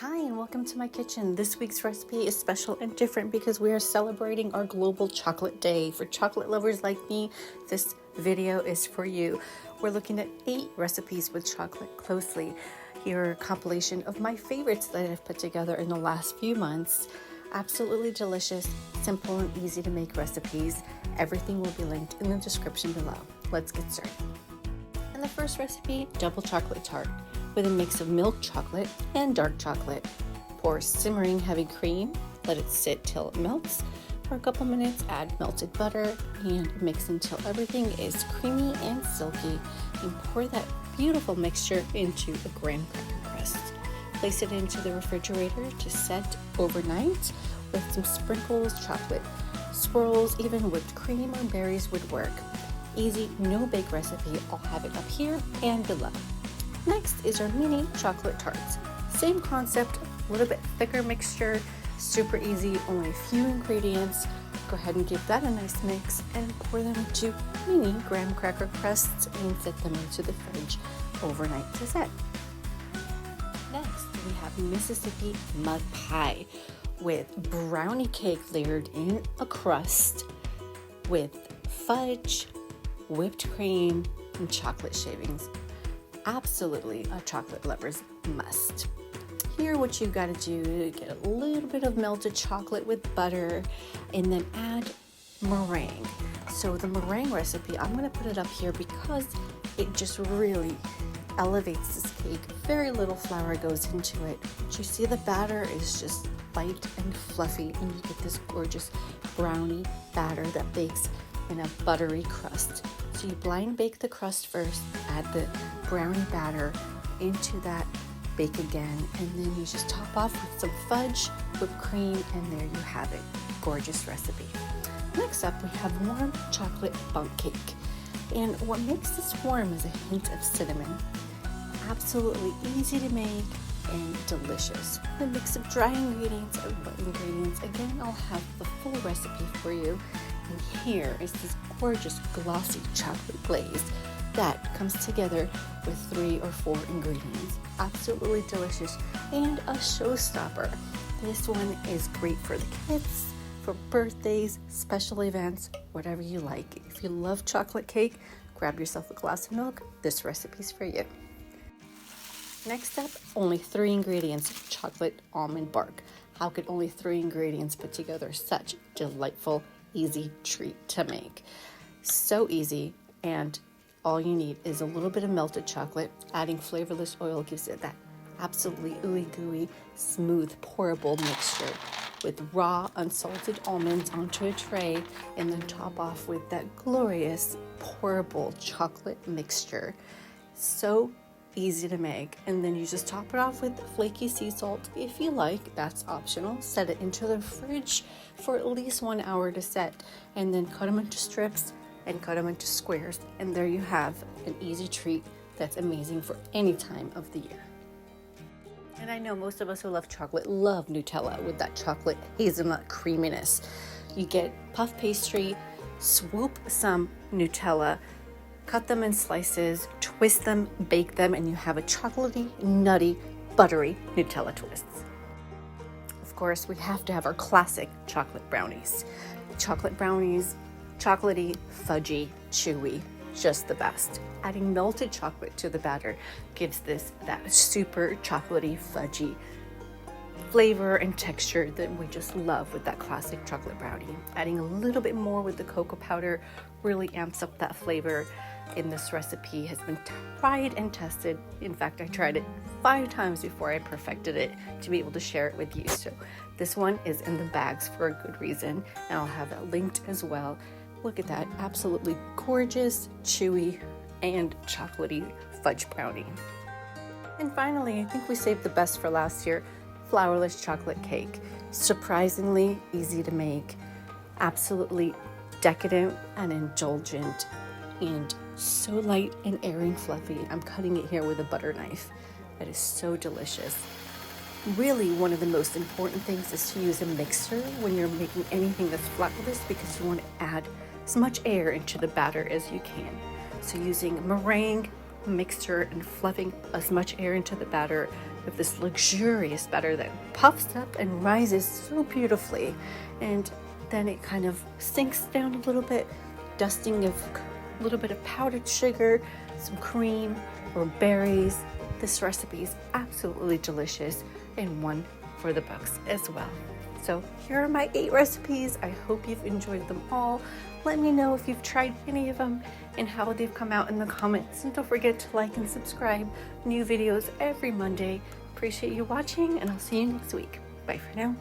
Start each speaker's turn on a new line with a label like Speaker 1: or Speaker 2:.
Speaker 1: Hi and welcome to my kitchen. This week's recipe is special and different because we are celebrating our Global Chocolate Day. For chocolate lovers like me, this video is for you. We're looking at 8 recipes with chocolate closely. Here are a compilation of my favorites that I've put together in the last few months. Absolutely delicious, simple and easy to make recipes. Everything will be linked in the description below. Let's get started. And the first recipe, double chocolate tart with a mix of milk chocolate and dark chocolate. Pour simmering heavy cream, let it sit till it melts. For a couple minutes, add melted butter and mix until everything is creamy and silky, and pour that beautiful mixture into a graham cracker crust. Place it into the refrigerator to set overnight with some sprinkles, chocolate swirls, even whipped cream or berries would work. Easy, no bake recipe. I'll have it up here and below. Next is our mini chocolate tarts. Same concept, a little bit thicker mixture, super easy, only a few ingredients. Go ahead and give that a nice mix and pour them into mini graham cracker crusts and set them into the fridge overnight to set. Next, we have Mississippi mud pie with brownie cake layered in a crust with fudge, whipped cream, and chocolate shavings. Absolutely a chocolate lover's must. Here what you've got to do, get a little bit of melted chocolate with butter and then add meringue. So the meringue recipe, I'm going to put it up here because it just really elevates this cake. Very little flour goes into it. But you see the batter is just light and fluffy, and you get this gorgeous brownie batter that bakes in a buttery crust. So you blind bake the crust first, add the brownie batter into that, bake again, and then you just top off with some fudge, whipped cream, and there you have it. Gorgeous recipe. Next up, we have warm chocolate bundt cake. And what makes this warm is a hint of cinnamon. Absolutely easy to make and delicious. A mix of dry ingredients and wet ingredients. Again, I'll have the full recipe for you. And here is this gorgeous glossy chocolate glaze that comes together with 3 or 4 ingredients. Absolutely delicious and a showstopper. This one is great for the kids, for birthdays, special events, whatever you like. If you love chocolate cake, grab yourself a glass of milk. This recipe's for you. Next up, only 3 ingredients, chocolate almond bark. How could only 3 ingredients put together such delightful, easy treat to make? So easy, and all you need is a little bit of melted chocolate. Adding flavorless oil gives it that absolutely ooey gooey, smooth, pourable mixture with raw, unsalted almonds onto a tray, and then top off with that glorious, pourable chocolate mixture. So easy to make, and then you just top it off with flaky sea salt if you like. That's optional. Set it into the fridge for at least 1 hour to set, and then cut them into strips and cut them into squares, and there you have an easy treat that's amazing for any time of the year. And I know most of us who love chocolate love Nutella with that chocolate hazelnut creaminess. You get puff pastry, swoop some Nutella, cut them in slices, twist them, bake them, and you have a chocolatey, nutty, buttery Nutella twists. Of course, we have to have our classic chocolate brownies. Chocolate brownies, chocolatey, fudgy, chewy, just the best. Adding melted chocolate to the batter gives this that super chocolatey, fudgy flavor and texture that we just love with that classic chocolate brownie. Adding a little bit more with the cocoa powder really amps up that flavor. In this recipe has been tried and tested. In fact, I tried it 5 times before I perfected it to be able to share it with you. So this one is in the bags for a good reason, and I'll have that linked as well. Look at that, absolutely gorgeous, chewy, and chocolatey fudge brownie. And finally, I think we saved the best for last here, flourless chocolate cake. Surprisingly easy to make, absolutely decadent and indulgent, and so light and airy and fluffy. I'm cutting it here with a butter knife. That is so delicious. Really, one of the most important things is to use a mixer when you're making anything that's flourless, because you want to add as much air into the batter as you can. So using meringue, mixture, and fluffing as much air into the batter with this luxurious batter that puffs up and rises so beautifully, and then it kind of sinks down a little bit, dusting of a little bit of powdered sugar, some cream or berries. This recipe is absolutely delicious and one for the books as well. So here are my 8 recipes. I hope you've enjoyed them all. Let me know if you've tried any of them and how they've come out in the comments. And don't forget to like and subscribe. New videos every Monday. Appreciate you watching, and I'll see you next week. Bye for now.